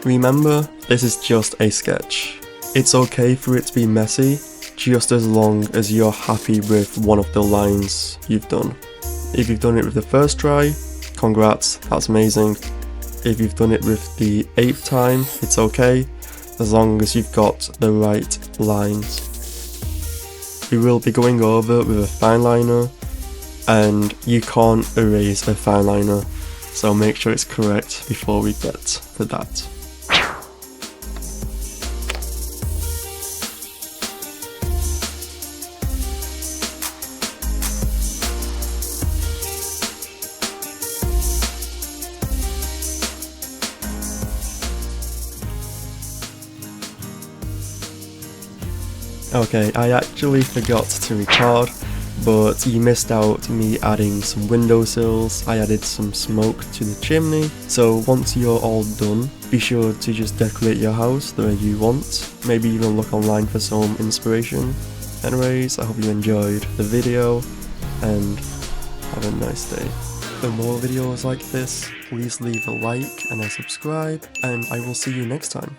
Remember, this is just a sketch. It's okay for it to be messy, just as long as you're happy with one of the lines you've done. If you've done it with the first try, congrats, that's amazing. If you've done it with the 8th time, it's okay, as long as you've got the right lines. We will be going over with a fineliner, and you can't erase a fineliner, so make sure it's correct before we get to that. Okay, I actually forgot to record, but you missed out me adding some windowsills. I added some smoke to the chimney. So once you're all done, be sure to just decorate your house the way you want. Maybe even look online for some inspiration. Anyways, I hope you enjoyed the video and have a nice day. For more videos like this, please leave a like and a subscribe, and I will see you next time.